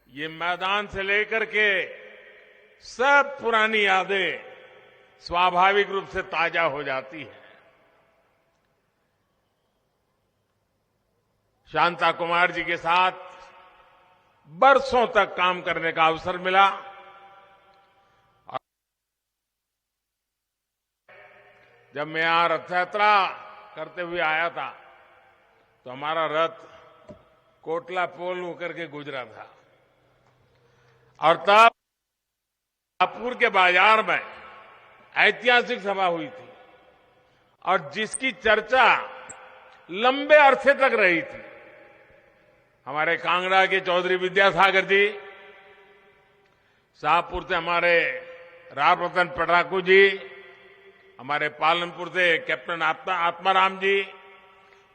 ये मैदान से लेकर के सब पुरानी यादें स्वाभाविक रूप से ताजा हो जाती है। शांता कुमार जी के साथ बरसों तक काम करने का अवसर मिला और जब मैं यहां रथ यात्रा करते हुए आया था तो हमारा रथ कोटला पोल होकर के गुजरा था और तब शाहपुर के बाजार में ऐतिहासिक सभा हुई थी और जिसकी चर्चा लंबे अरसे तक रही थी। हमारे कांगड़ा के चौधरी विद्यासागर जी, शाहपुर से हमारे राम रतन पटाकू जी, हमारे पालनपुर से कैप्टन आत्माराम जी,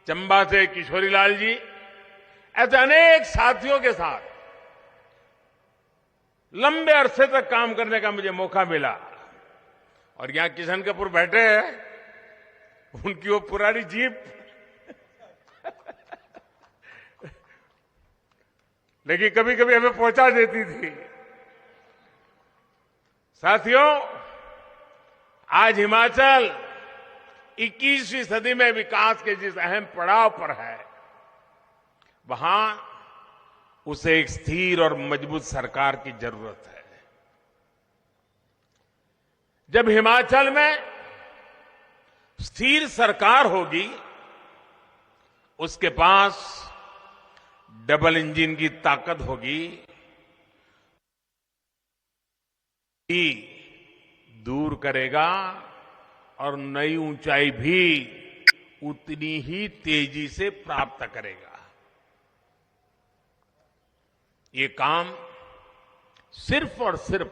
चंबा से किशोरीलाल जी, ऐसे अनेक साथियों के साथ लंबे अरसे तक काम करने का मुझे मौका मिला। और यहां किशन कपूर बैठे हैं, उनकी वो पुरानी जीप लेकिन कभी कभी हमें पहुंचा देती थी। साथियों, आज हिमाचल 21वीं सदी में विकास के जिस अहम पड़ाव पर है, वहां उसे एक स्थिर और मजबूत सरकार की जरूरत है। जब हिमाचल में स्थिर सरकार होगी, उसके पास डबल इंजन की ताकत होगी, दूर करेगा और नई ऊंचाई भी उतनी ही तेजी से प्राप्त करेगा। ये काम सिर्फ और सिर्फ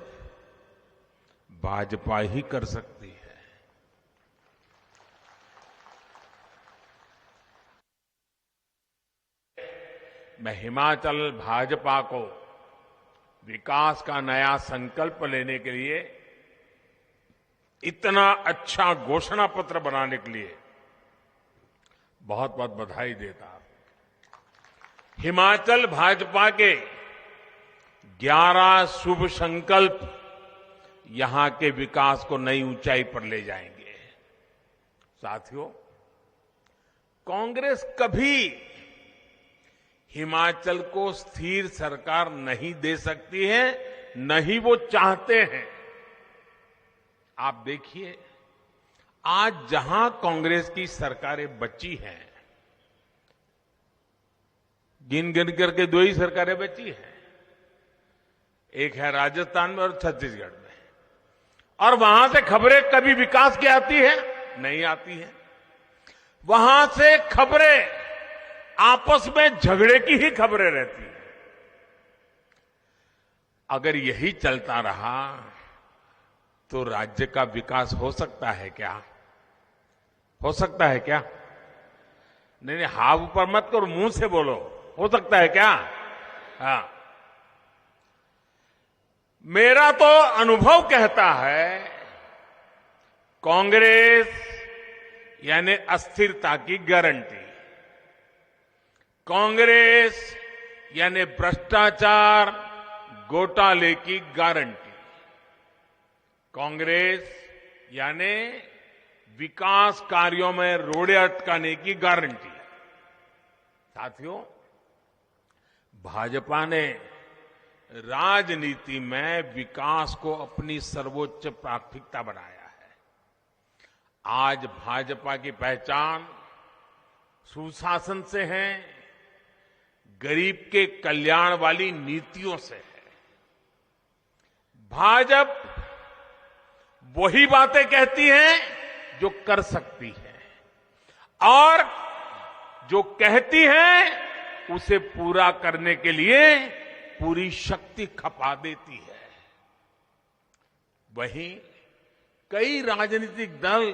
भाजपा ही कर सकती है। मैं हिमाचल भाजपा को विकास का नया संकल्प लेने के लिए, इतना अच्छा घोषणा पत्र बनाने के लिए बहुत बहुत बधाई देता हूं। हिमाचल भाजपा के 11 शुभ संकल्प यहां के विकास को नई ऊंचाई पर ले जाएंगे। साथियों, कांग्रेस कभी हिमाचल को स्थिर सरकार नहीं दे सकती है, न ही वो चाहते हैं। आप देखिए, आज जहां कांग्रेस की सरकारें बची हैं, गिन गिन करके 2 ही सरकारें बची हैं। एक है राजस्थान में और छत्तीसगढ़ में, और वहां से खबरें कभी विकास की आती है? नहीं आती है। वहां से खबरें आपस में झगड़े की ही खबरें रहती हैं। अगर यही चलता रहा तो राज्य का विकास हो सकता है क्या? हो सकता है क्या? नहीं, हाथ ऊपर मत करो, मुंह से बोलो, हो सकता है क्या? हाँ, मेरा तो अनुभव कहता है, कांग्रेस यानी अस्थिरता की गारंटी, कांग्रेस यानी भ्रष्टाचार घोटाले की गारंटी, कांग्रेस यानी विकास कार्यों में रोड़े अटकाने की गारंटी। साथियों, भाजपा ने राजनीति में विकास को अपनी सर्वोच्च प्राथमिकता बनाया है। आज भाजपा की पहचान सुशासन से है, गरीब के कल्याण वाली नीतियों से है। भाजपा वही बातें कहती है जो कर सकती है, और जो कहती है उसे पूरा करने के लिए पूरी शक्ति खपा देती है। वहीं कई राजनीतिक दल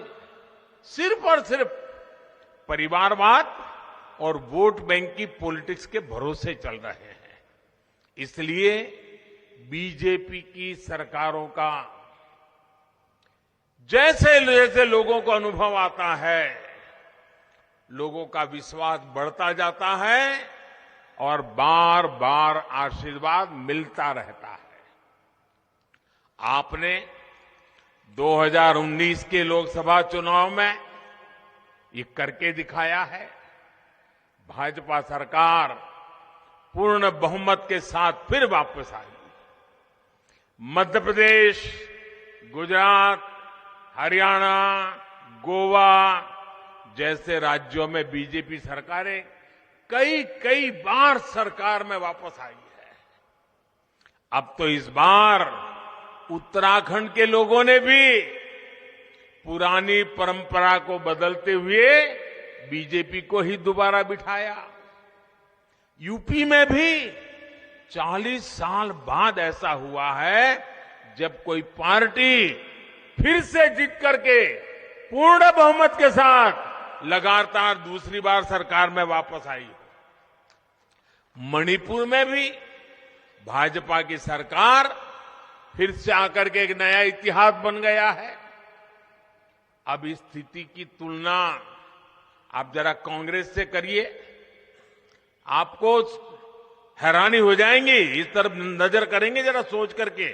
सिर्फ और सिर्फ परिवारवाद और वोट बैंक की पॉलिटिक्स के भरोसे चल रहे हैं। इसलिए बीजेपी की सरकारों का जैसे जैसे लोगों को अनुभव आता है, लोगों का विश्वास बढ़ता जाता है, और बार बार आशीर्वाद मिलता रहता है। आपने 2019 के लोकसभा चुनाव में ये करके दिखाया है। भाजपा सरकार पूर्ण बहुमत के साथ फिर वापस आई। मध्य प्रदेश, गुजरात, हरियाणा, गोवा जैसे राज्यों में बीजेपी सरकारें कई बार सरकार में वापस आई है। अब तो इस बार उत्तराखंड के लोगों ने भी पुरानी परंपरा को बदलते हुए बीजेपी को ही दोबारा बिठाया। यूपी में भी 40 साल बाद ऐसा हुआ है जब कोई पार्टी फिर से जीत करके पूर्ण बहुमत के साथ लगातार दूसरी बार सरकार में वापस आई। मणिपुर में भी भाजपा की सरकार फिर से आकर के एक नया इतिहास बन गया है। अब इस स्थिति की तुलना आप जरा कांग्रेस से करिए, आपको हैरानी हो जाएंगी। इस तरफ नजर करेंगे जरा सोच करके,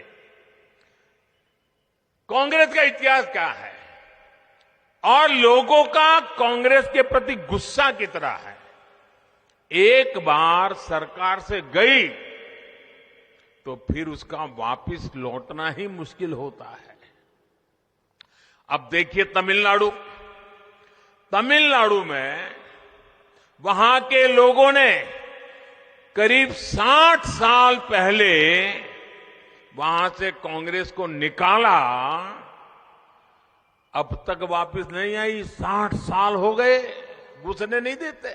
कांग्रेस का इतिहास क्या है और लोगों का कांग्रेस के प्रति गुस्सा कितना है। एक बार सरकार से गई तो फिर उसका वापस लौटना ही मुश्किल होता है। अब देखिए तमिलनाडु में वहां के लोगों ने करीब 60 साल पहले वहां से कांग्रेस को निकाला, अब तक वापस नहीं आई। 60 साल हो गए, घुसने नहीं देते।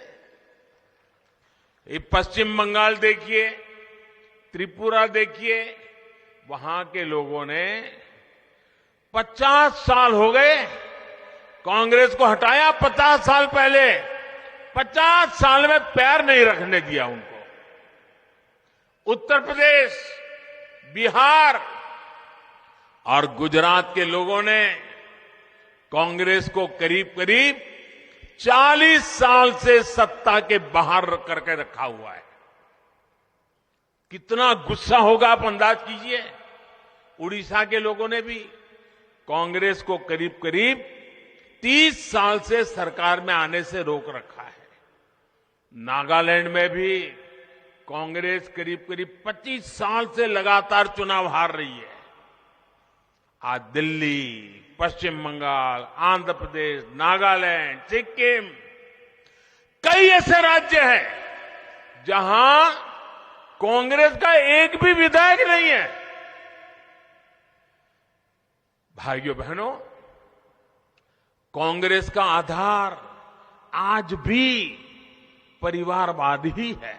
ये पश्चिम बंगाल देखिए, त्रिपुरा देखिए, वहां के लोगों ने 50 साल हो गए कांग्रेस को हटाया। 50 साल पहले 50 साल में पैर नहीं रखने दिया उनको। उत्तर प्रदेश, बिहार और गुजरात के लोगों ने कांग्रेस को करीब 40 साल से सत्ता के बाहर करके रखा हुआ है। कितना गुस्सा होगा आप अंदाज कीजिए। उड़ीसा के लोगों ने भी कांग्रेस को करीब 30 साल से सरकार में आने से रोक रखा है। नागालैंड में भी कांग्रेस करीब 25 साल से लगातार चुनाव हार रही है। आज दिल्ली, पश्चिम बंगाल, आंध्र प्रदेश, नागालैंड, सिक्किम, कई ऐसे राज्य हैं जहां कांग्रेस का एक भी विधायक नहीं है। भाइयों बहनों, कांग्रेस का आधार आज भी परिवारवाद ही है।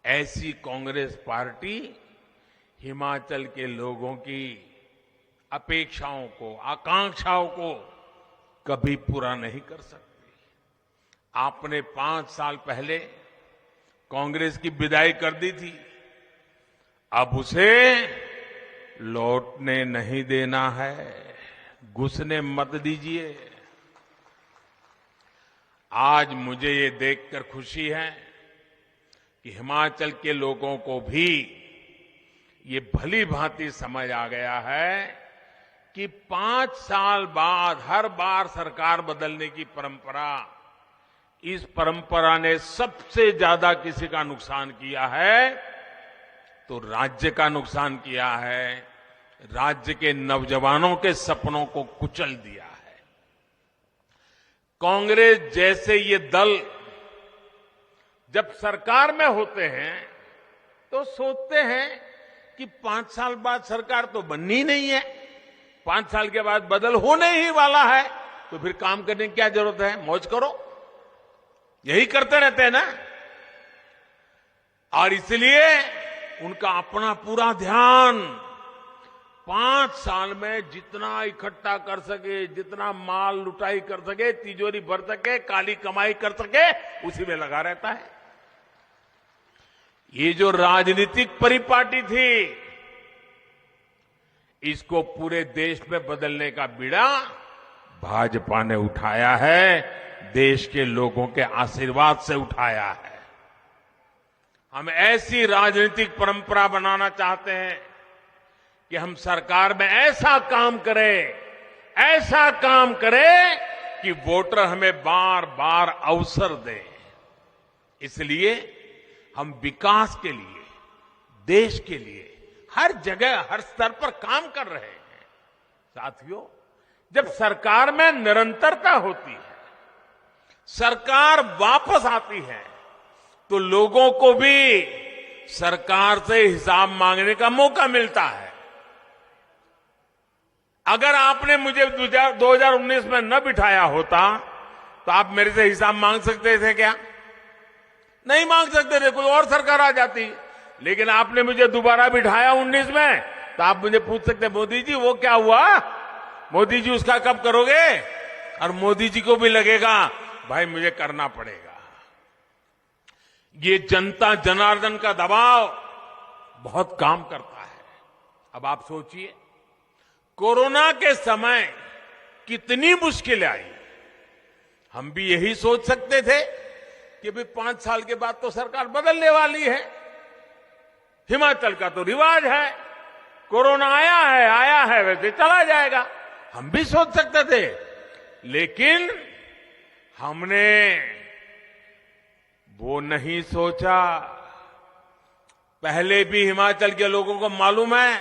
ऐसी कांग्रेस पार्टी हिमाचल के लोगों की अपेक्षाओं को, आकांक्षाओं को कभी पूरा नहीं कर सकती। आपने 5 साल पहले कांग्रेस की विदाई कर दी थी, अब उसे लौटने नहीं देना है। घुसने मत दीजिए। आज मुझे ये देखकर खुशी है कि हिमाचल के लोगों को भी ये भली भांति समझ आ गया है कि 5 साल बाद हर बार सरकार बदलने की परंपरा, इस परंपरा ने सबसे ज्यादा किसी का नुकसान किया है तो राज्य का नुकसान किया है। राज्य के नौजवानों के सपनों को कुचल दिया है। कांग्रेस जैसे ये दल जब सरकार में होते हैं तो सोचते हैं कि 5 साल बाद सरकार तो बननी नहीं है, 5 साल के बाद बदल होने ही वाला है, तो फिर काम करने की क्या जरूरत है, मौज करो। यही करते रहते हैं ना। और इसलिए उनका अपना पूरा ध्यान 5 साल में जितना इकट्ठा कर सके, जितना माल लुटाई कर सके, तिजोरी भर सके, काली कमाई कर सके, उसी में लगा रहता है। ये जो राजनीतिक परिपाटी थी, इसको पूरे देश में बदलने का बीड़ा भाजपा ने उठाया है, देश के लोगों के आशीर्वाद से उठाया है। हम ऐसी राजनीतिक परंपरा बनाना चाहते हैं कि हम सरकार में ऐसा काम करें कि वोटर हमें बार बार अवसर दें। इसलिए हम विकास के लिए, देश के लिए हर जगह, हर स्तर पर काम कर रहे हैं। साथियों, जब सरकार में निरंतरता होती है, सरकार वापस आती है, तो लोगों को भी सरकार से हिसाब मांगने का मौका मिलता है। अगर आपने मुझे 2019 में न बिठाया होता तो आप मेरे से हिसाब मांग सकते थे क्या? नहीं मांग सकते थे, कोई और सरकार आ जाती। लेकिन आपने मुझे दोबारा बिठाया 19 में, तो आप मुझे पूछ सकते, मोदी जी वो क्या हुआ, मोदी जी उसका कब करोगे? और मोदी जी को भी लगेगा भाई मुझे करना पड़ेगा। ये जनता जनार्दन का दबाव बहुत काम करता है। अब आप सोचिए, कोरोना के समय कितनी मुश्किलें आई। हम भी यही सोच सकते थे कि भाई 5 साल के बाद तो सरकार बदलने वाली है, हिमाचल का तो रिवाज है, कोरोना आया है वैसे चला जाएगा। हम भी सोच सकते थे, लेकिन हमने वो नहीं सोचा। पहले भी हिमाचल के लोगों को मालूम है,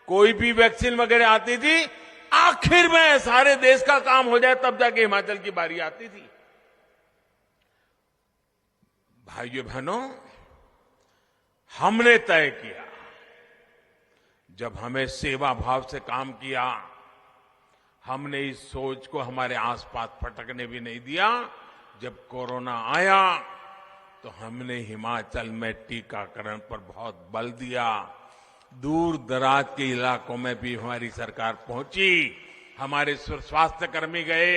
कोई भी वैक्सीन वगैरह आती थी, आखिर में सारे देश का काम हो जाए तब जाके हिमाचल की बारी आती थी। भाइयों बहनों, हमने तय किया, जब हमें सेवा भाव से काम किया, हमने इस सोच को हमारे आसपास फटकने भी नहीं दिया। जब कोरोना आया तो हमने हिमाचल में टीकाकरण पर बहुत बल दिया। दूर दराज के इलाकों में भी हमारी सरकार पहुंची, हमारे स्वास्थ्य कर्मी गए,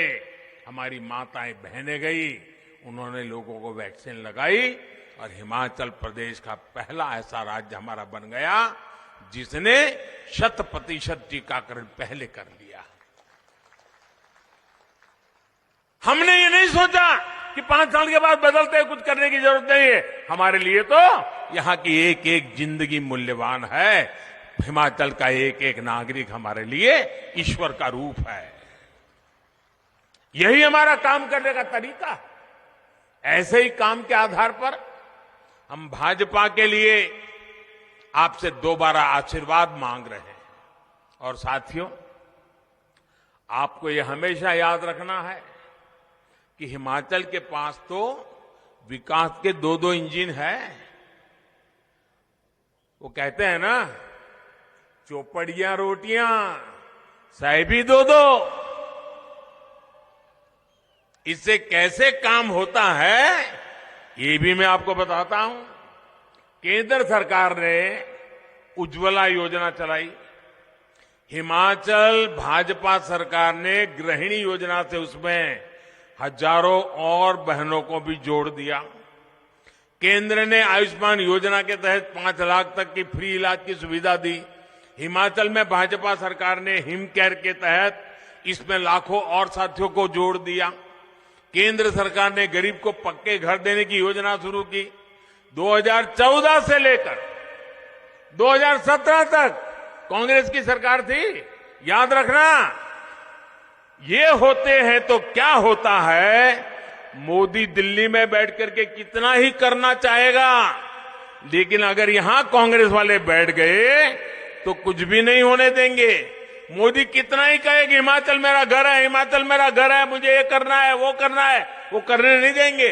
हमारी माताएं बहनें गई, उन्होंने लोगों को वैक्सीन लगाई और हिमाचल प्रदेश का पहला ऐसा राज्य हमारा बन गया जिसने 100% टीकाकरण पहले कर लिया। हमने ये नहीं सोचा कि 5 साल के बाद बदलते कुछ करने की जरूरत नहीं है। हमारे लिए तो यहां की एक एक जिंदगी मूल्यवान है। हिमाचल का एक एक नागरिक हमारे लिए ईश्वर का रूप है। यही हमारा काम करने का तरीका है। ऐसे ही काम के आधार पर हम भाजपा के लिए आपसे दोबारा आशीर्वाद मांग रहे हैं। और साथियों, आपको यह हमेशा याद रखना है कि हिमाचल के पास तो विकास के 2-2 इंजन है। वो कहते हैं ना, चौपड़ियां रोटियां साहिबी 2-2। इससे कैसे काम होता है ये भी मैं आपको बताता हूं। केंद्र सरकार ने उज्ज्वला योजना चलाई, हिमाचल भाजपा सरकार ने गृहिणी योजना से उसमें हजारों और बहनों को भी जोड़ दिया। केंद्र ने आयुष्मान योजना के तहत 5 लाख तक की फ्री इलाज की सुविधा दी। हिमाचल में भाजपा सरकार ने हिम केयर के तहत इसमें लाखों और साथियों को जोड़ दिया। केंद्र सरकार ने गरीब को पक्के घर देने की योजना शुरू की। 2014 से लेकर 2017 तक कांग्रेस की सरकार थी। याद रखना, ये होते हैं तो क्या होता है, मोदी दिल्ली में बैठ करके कितना ही करना चाहेगा, लेकिन अगर यहां कांग्रेस वाले बैठ गए तो कुछ भी नहीं होने देंगे। मोदी कितना ही कहे कि हिमाचल मेरा घर है, हिमाचल मेरा घर है, मुझे ये करना है, वो करना है, वो करने नहीं देंगे।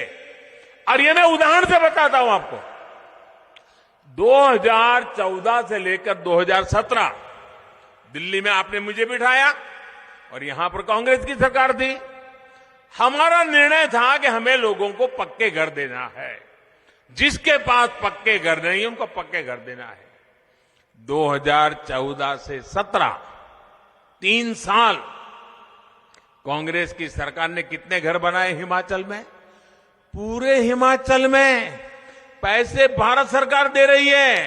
और ये मैं उदाहरण से बताता हूं आपको। 2014 से लेकर 2017 दिल्ली में आपने मुझे बिठाया और यहां पर कांग्रेस की सरकार थी। हमारा निर्णय था कि हमें लोगों को पक्के घर देना है। जिसके पास पक्के घर नहीं है उनको पक्के घर देना है। 2014 से 17 3 साल कांग्रेस की सरकार ने कितने घर बनाए हिमाचल में? पूरे हिमाचल में पैसे भारत सरकार दे रही है,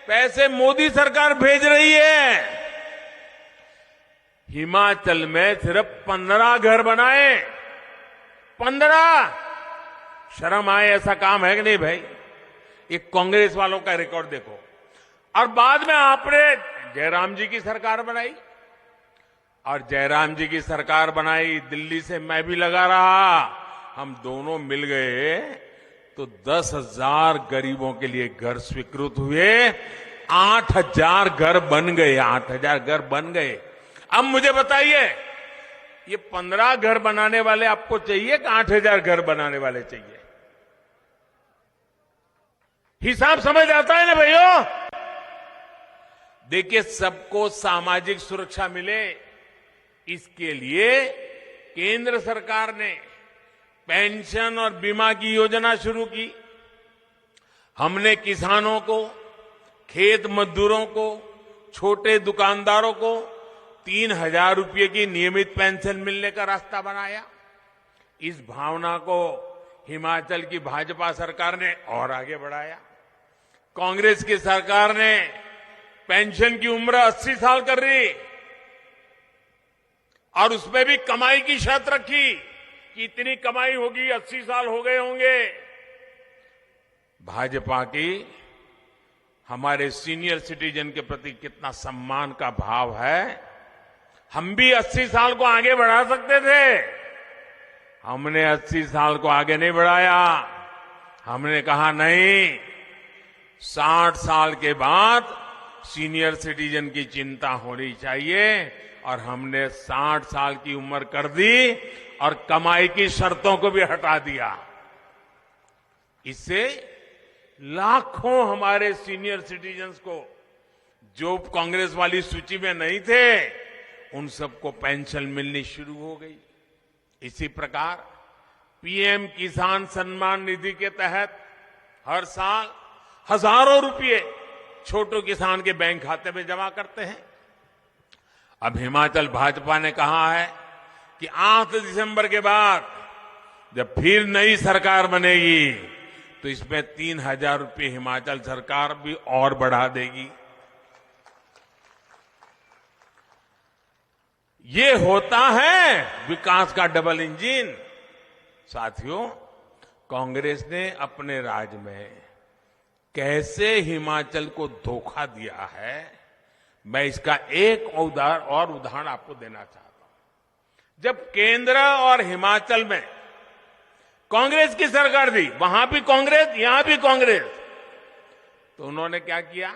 पैसे मोदी सरकार भेज रही है। हिमाचल में सिर्फ 15 घर बनाए। 15। शर्म आए ऐसा काम है कि नहीं भाई? ये कांग्रेस वालों का रिकॉर्ड देखो। और बाद में आपने जयराम जी की सरकार बनाई, और जयराम जी की सरकार बनाई, दिल्ली से मैं भी लगा रहा, हम दोनों मिल गए तो 10,000 गरीबों के लिए घर स्वीकृत हुए, 8,000 घर बन गए, 8,000 घर बन गए। अब मुझे बताइए, ये 15 घर बनाने वाले आपको चाहिए कि 8,000 घर बनाने वाले चाहिए? हिसाब समझ आता है ना भाइयों? देखिए, सबको सामाजिक सुरक्षा मिले, इसके लिए केंद्र सरकार ने पेंशन और बीमा की योजना शुरू की। हमने किसानों को, खेत मजदूरों को, छोटे दुकानदारों को 3,000 रुपये की नियमित पेंशन मिलने का रास्ता बनाया। इस भावना को हिमाचल की भाजपा सरकार ने और आगे बढ़ाया। कांग्रेस की सरकार ने पेंशन की उम्र 80 साल कर दी, और उसमें भी कमाई की शर्त रखी कि इतनी कमाई होगी, 80 साल हो गए होंगे। भाजपा की हमारे सीनियर सिटीजन के प्रति कितना सम्मान का भाव है। हम भी 80 साल को आगे बढ़ा सकते थे, हमने 80 साल को आगे नहीं बढ़ाया। हमने कहा नहीं, 60 साल के बाद सीनियर सिटीजन की चिंता होनी चाहिए, और हमने 60 साल की उम्र कर दी और कमाई की शर्तों को भी हटा दिया। इससे लाखों हमारे सीनियर सिटीजन्स को, जो कांग्रेस वाली सूची में नहीं थे, उन सबको पेंशन मिलनी शुरू हो गई। इसी प्रकार पीएम किसान सम्मान निधि के तहत हर साल हजारों रुपए छोटे किसान के बैंक खाते में जमा करते हैं। अब हिमाचल भाजपा ने कहा है कि 8 दिसंबर के बाद जब फिर नई सरकार बनेगी तो इसमें 3,000 रुपये हिमाचल सरकार भी और बढ़ा देगी। ये होता है विकास का डबल इंजन। साथियों, कांग्रेस ने अपने राज में कैसे हिमाचल को धोखा दिया है, मैं इसका एक और उदाहरण आपको देना चाहता हूं। जब केंद्र और हिमाचल में कांग्रेस की सरकार थी, वहां भी कांग्रेस, यहां भी कांग्रेस, तो उन्होंने क्या किया?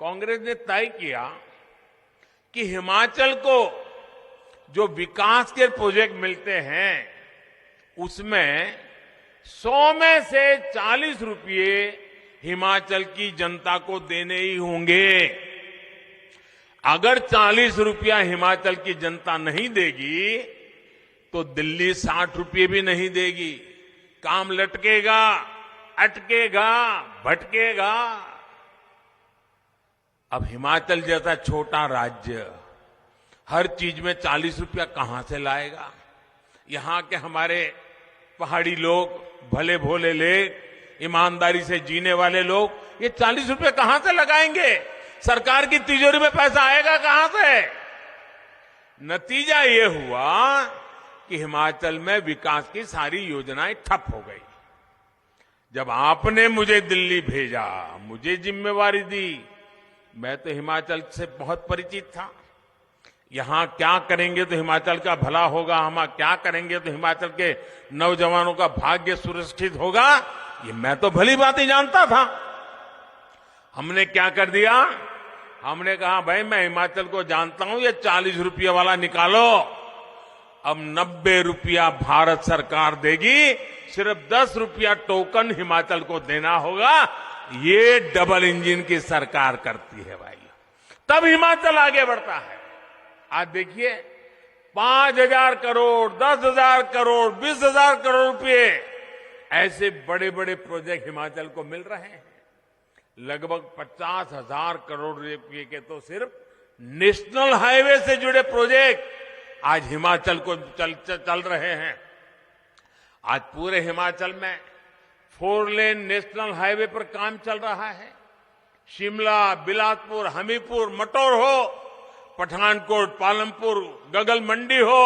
कांग्रेस ने तय किया कि हिमाचल को जो विकास के प्रोजेक्ट मिलते हैं उसमें 100 में से 40 रुपये हिमाचल की जनता को देने ही होंगे। अगर 40 रुपया हिमाचल की जनता नहीं देगी तो दिल्ली 60 रुपये भी नहीं देगी। काम लटकेगा, अटकेगा, भटकेगा। अब हिमाचल जैसा छोटा राज्य हर चीज में 40 रुपया कहां से लाएगा? यहां के हमारे पहाड़ी लोग, भले भोले लोग, ईमानदारी से जीने वाले लोग, ये 40 रुपये कहां से लगाएंगे? सरकार की तिजोरी में पैसा आएगा कहां से? नतीजा ये हुआ कि हिमाचल में विकास की सारी योजनाएं ठप हो गई। जब आपने मुझे दिल्ली भेजा, मुझे जिम्मेवारी दी, मैं तो हिमाचल से बहुत परिचित था। यहां क्या करेंगे तो हिमाचल का भला होगा, हम क्या करेंगे तो हिमाचल के नौजवानों का भाग्य सुरक्षित होगा, ये मैं तो भली बात ही जानता था। हमने क्या कर दिया? हमने कहा भाई मैं हिमाचल को जानता हूं, ये 40 रुपये वाला निकालो। अब 90 रुपया भारत सरकार देगी, सिर्फ 10 रुपया टोकन हिमाचल को देना होगा। ये डबल इंजन की सरकार करती है भाई, तब हिमाचल आगे बढ़ता है। आज देखिए 5,000 करोड़, 10,000 करोड़, 20,000 करोड़ रुपए ऐसे बड़े बड़े प्रोजेक्ट हिमाचल को मिल रहे हैं। लगभग 50,000 करोड़ रुपए के तो सिर्फ नेशनल हाईवे से जुड़े प्रोजेक्ट आज हिमाचल को चल रहे हैं। आज पूरे हिमाचल में 4 लेन नेशनल हाईवे पर काम चल रहा है। शिमला, बिलासपुर, हमीरपुर, मटौर हो, पठानकोट, पालमपुर, गगल मंडी हो,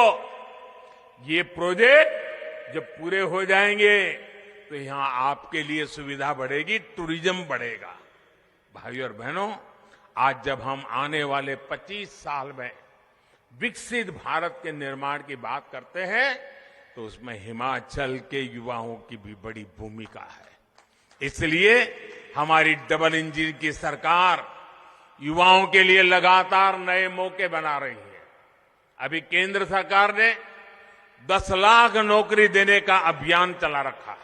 ये प्रोजेक्ट जब पूरे हो जाएंगे तो यहां आपके लिए सुविधा बढ़ेगी, टूरिज्म बढ़ेगा। भाइयों और बहनों, आज जब हम आने वाले 25 साल में विकसित भारत के निर्माण की बात करते हैं तो उसमें हिमाचल के युवाओं की भी बड़ी भूमिका है। इसलिए हमारी डबल इंजन की सरकार युवाओं के लिए लगातार नए मौके बना रही है। अभी केंद्र सरकार ने 10 लाख नौकरी देने का अभियान चला रखा है।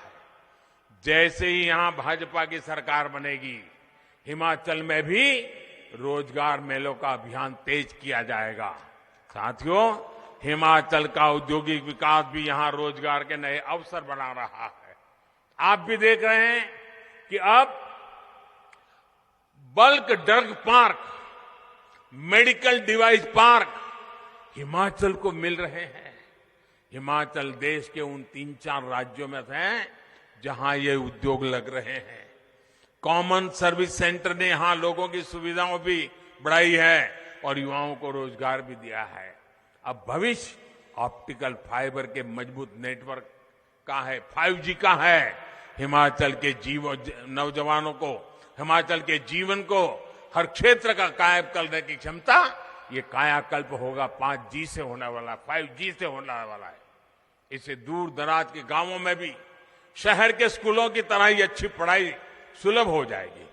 जैसे ही यहां भाजपा की सरकार बनेगी, हिमाचल में भी रोजगार मेलों का अभियान तेज किया जाएगा। साथियों, हिमाचल का औद्योगिक विकास भी यहां रोजगार के नए अवसर बना रहा है। आप भी देख रहे हैं कि अब bulk drug park, medical device park Himachal को मिल रहे हैं। हिमाचल देश के उन 3-4 राज्यों में से हैं जहां ये उद्योग लग रहे हैं। कॉमन सर्विस सेंटर ने यहां लोगों की सुविधाओं भी बढ़ाई है और युवाओं को रोजगार भी दिया है। अब भविष्य ऑप्टिकल फाइबर के मजबूत नेटवर्क का है, 5G का है। हिमाचल के नौजवानों को, हिमाचल के जीवन को हर क्षेत्र का कायम करने की क्षमता, ये कायाकल्प होगा 5G से होने वाला, 5G से होने वाला है। इससे दूर दराज के गांवों में भी शहर के स्कूलों की तरह ही अच्छी पढ़ाई सुलभ हो जाएगी।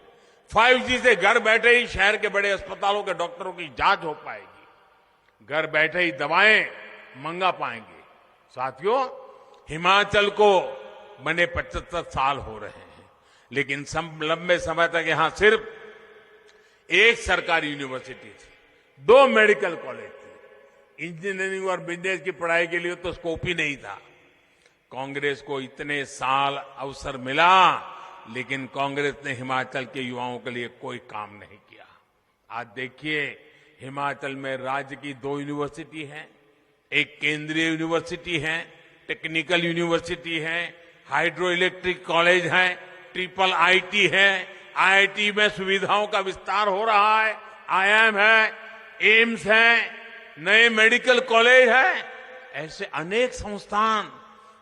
5G से घर बैठे ही शहर के बड़े अस्पतालों के डॉक्टरों की जांच हो पाएगी, घर बैठे ही दवाएं मंगा पाएंगे। साथियों, हिमाचल को बने 75 साल हो रहे हैं, लेकिन लंबे समय तक यहां सिर्फ एक सरकारी यूनिवर्सिटी थी, 2 मेडिकल कॉलेज थे। इंजीनियरिंग और बिजनेस की पढ़ाई के लिए तो स्कोप ही नहीं था। कांग्रेस को इतने साल अवसर मिला, लेकिन कांग्रेस ने हिमाचल के युवाओं के लिए कोई काम नहीं किया। आज देखिए, हिमाचल में राज्य की 2 यूनिवर्सिटी हैं, एक केंद्रीय यूनिवर्सिटी है, टेक्निकल यूनिवर्सिटी है, हाइड्रो इलेक्ट्रिक कॉलेज है, ट्रिपल आईटी है, आईआईटी में सुविधाओं का विस्तार हो रहा है, आईआईएम है, एम्स है, नए मेडिकल कॉलेज है। ऐसे अनेक संस्थान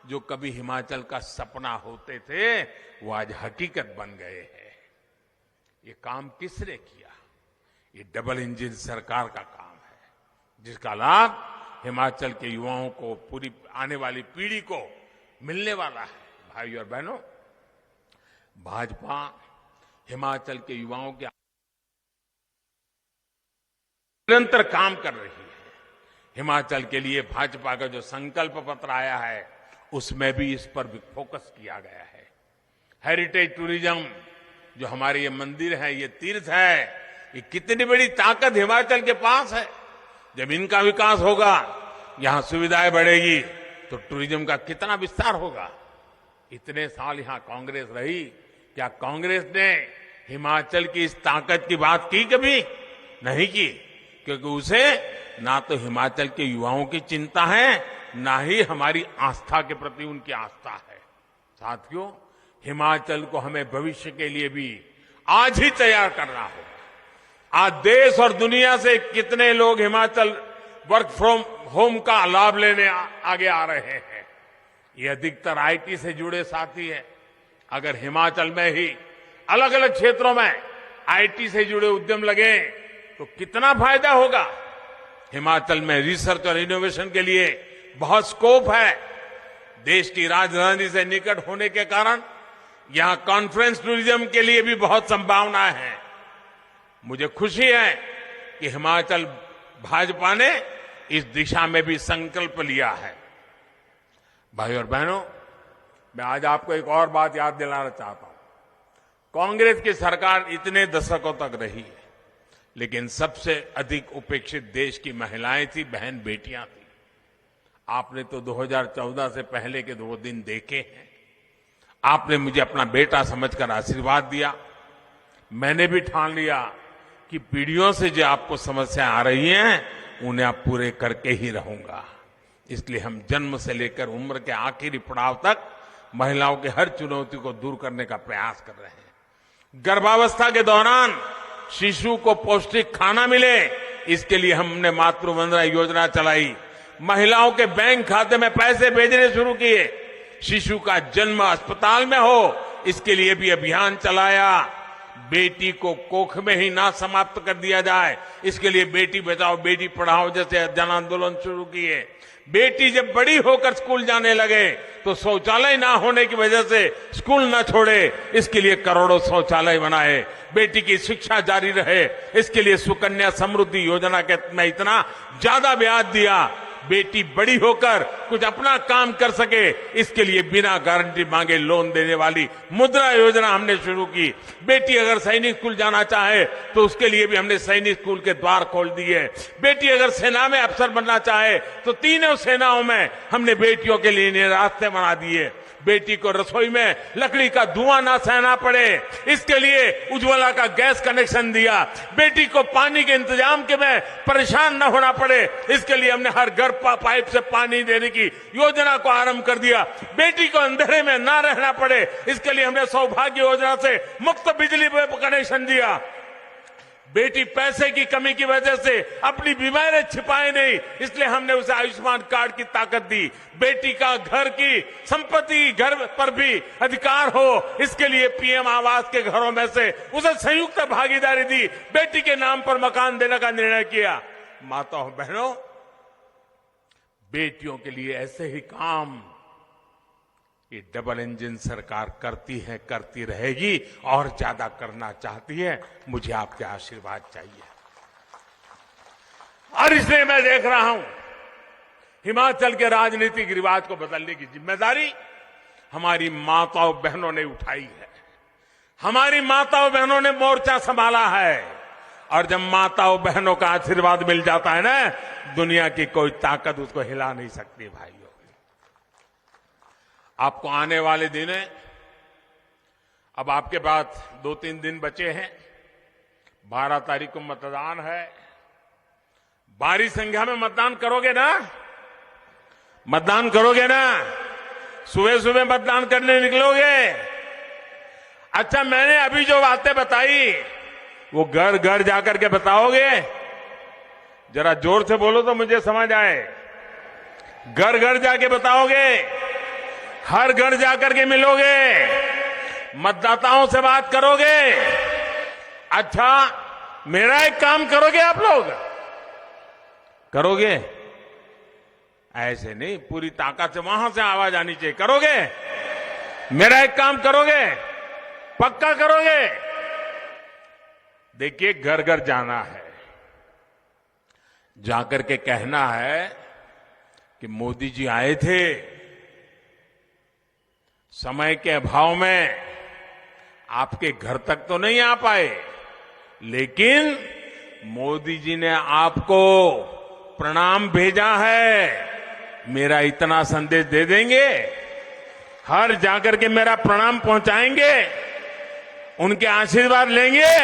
जो कभी हिमाचल का सपना होते थे, वो आज हकीकत बन गए हैं। ये काम किसने किया? ये डबल इंजन सरकार का काम है, जिसका लाभ हिमाचल के युवाओं को, पूरी आने वाली पीढ़ी को मिलने वाला है। भाइयों और बहनों, भाजपा हिमाचल के युवाओं के निरंतर काम कर रही है। हिमाचल के लिए भाजपा का जो संकल्प पत्र आया है, उसमें भी इस पर भी फोकस किया गया है। हेरिटेज टूरिज्म, जो हमारे ये मंदिर है, ये तीर्थ है, ये कितनी बड़ी ताकत हिमाचल के पास है। जब इनका विकास होगा, यहां सुविधाएं बढ़ेगी, तो टूरिज्म का कितना विस्तार होगा। इतने साल यहां कांग्रेस रही, क्या कांग्रेस ने हिमाचल की इस ताकत की बात की? कभी नहीं की, क्योंकि उसे ना तो हिमाचल के युवाओं की चिंता है, ना ही हमारी आस्था के प्रति उनकी आस्था है। साथियों, हिमाचल को हमें भविष्य के लिए भी आज ही तैयार करना होगा। आज देश और दुनिया से कितने लोग हिमाचल वर्क फ्रॉम होम का लाभ लेने आगे आ रहे हैं। ये अधिकतर आईटी से जुड़े साथी हैं। अगर हिमाचल में ही अलग अलग क्षेत्रों में आईटी से जुड़े उद्यम लगे तो कितना फायदा होगा। हिमाचल में रिसर्च और इनोवेशन के लिए बहुत स्कोप है। देश की राजधानी से निकट होने के कारण यहां कॉन्फ्रेंस टूरिज्म के लिए भी बहुत संभावनाएं हैं। मुझे खुशी है कि हिमाचल भाजपा ने इस दिशा में भी संकल्प लिया है। भाइयों और बहनों, मैं आज आपको एक और बात याद दिलाना चाहता हूं। कांग्रेस की सरकार इतने दशकों तक रही है, लेकिन सबसे अधिक उपेक्षित देश की महिलाएं थी, बहन बेटियां थी। आपने तो 2014 से पहले के 2 दिन देखे हैं। आपने मुझे अपना बेटा समझकर आशीर्वाद दिया। मैंने भी ठान लिया कि पीढ़ियों से जो आपको समस्या आ रही हैं, उन्हें आप पूरे करके ही रहूंगा। इसलिए हम जन्म से लेकर उम्र के आखिरी पड़ाव तक महिलाओं की हर चुनौती को दूर करने का प्रयास कर रहे हैं। गर्भावस्था के दौरान शिशु को पौष्टिक खाना मिले, इसके लिए हमने मातृ वंदना योजना चलाई। महिलाओं के बैंक खाते में पैसे भेजने शुरू किए। शिशु का जन्म अस्पताल में हो, इसके लिए भी अभियान चलाया। बेटी को कोख में ही ना समाप्त कर दिया जाए, इसके लिए बेटी बचाओ बेटी पढ़ाओ जैसे जन आंदोलन शुरू किए। बेटी जब बड़ी होकर स्कूल जाने लगे तो शौचालय ना होने की वजह से स्कूल ना छोड़े, इसके लिए करोड़ों शौचालय बनाए। बेटी की शिक्षा जारी रहे, इसके लिए सुकन्या समृद्धि योजना के में इतना ज्यादा ब्याज दिया, बेटी बड़ी होकर कुछ अपना काम कर सके, इसके लिए बिना गारंटी मांगे लोन देने वाली मुद्रा योजना हमने शुरू की। बेटी अगर सैनिक स्कूल जाना चाहे तो उसके लिए भी हमने सैनिक स्कूल के द्वार खोल दिए। बेटी अगर सेना में अफसर बनना चाहे तो तीनों सेनाओं में हमने बेटियों के लिए रास्ते बना दिए। बेटी को रसोई में लकड़ी का धुआं ना सहना पड़े, इसके लिए उज्ज्वला का गैस कनेक्शन दिया। बेटी को पानी के इंतजाम के में परेशान न होना पड़े, इसके लिए हमने हर घर पाइप से पानी देने की योजना को आरंभ कर दिया। बेटी को अंधेरे में ना रहना पड़े, इसके लिए हमने सौभाग्य योजना से मुफ्त बिजली कनेक्शन दिया। बेटी पैसे की कमी की वजह से अपनी बीमारी छिपाए नहीं, इसलिए हमने उसे आयुष्मान कार्ड की ताकत दी। बेटी का घर की संपत्ति घर पर भी अधिकार हो, इसके लिए पीएम आवास के घरों में से उसे संयुक्त भागीदारी दी। बेटी के नाम पर मकान देने का निर्णय किया। माताओं बहनों, बेटियों के लिए ऐसे ही काम ये डबल इंजन सरकार करती है, करती रहेगी और ज्यादा करना चाहती है। मुझे आपके आशीर्वाद चाहिए। और इसलिए मैं देख रहा हूं हिमाचल के राजनीतिक रिवाज को बदलने की जिम्मेदारी हमारी माताओं बहनों ने उठाई है। हमारी माताओं बहनों ने मोर्चा संभाला है, और जब माताओं बहनों का आशीर्वाद मिल जाता है ना, दुनिया की कोई ताकत उसको हिला नहीं सकती। भाइयों, आपको आने वाले दिन है, अब आपके पास 2-3 दिन बचे हैं। 12 तारीख को मतदान है। भारी संख्या में मतदान करोगे ना? मतदान करोगे ना? सुबह सुबह मतदान करने निकलोगे? अच्छा, मैंने अभी जो बातें बताई वो घर घर जाकर के बताओगे? जरा जोर से बोलो तो मुझे समझ आए। घर घर जाके बताओगे? हर घर जाकर के मिलोगे? मतदाताओं से बात करोगे? अच्छा, मेरा एक काम करोगे? आप लोग करोगे? ऐसे नहीं, पूरी ताकत से वहां से आवाज आनी चाहिए। करोगे? मेरा एक काम करोगे? पक्का करोगे? देखिए, घर घर जाना है, जाकर के कहना है कि मोदी जी आए थे, समय के अभाव में आपके घर तक तो नहीं आ पाए, लेकिन मोदी जी ने आपको प्रणाम भेजा है। मेरा इतना संदेश दे देंगे, हर जाकर के मेरा प्रणाम पहुंचाएंगे, उनके आशीर्वाद लेंगे।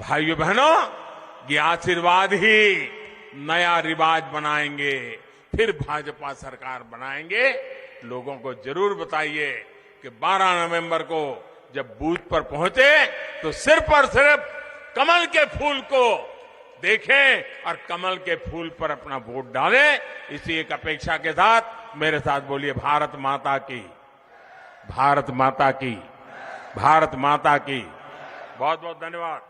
भाइयों बहनों, ये आशीर्वाद ही नया रिवाज बनाएंगे, फिर भाजपा सरकार बनाएंगे। लोगों को जरूर बताइए कि 12 नवंबर को जब बूथ पर पहुंचे तो सिर्फ और सिर्फ कमल के फूल को देखें और कमल के फूल पर अपना वोट डालें। इसी एक अपेक्षा के साथ मेरे साथ बोलिए, भारत माता की, भारत माता की, भारत माता की। बहुत बहुत धन्यवाद।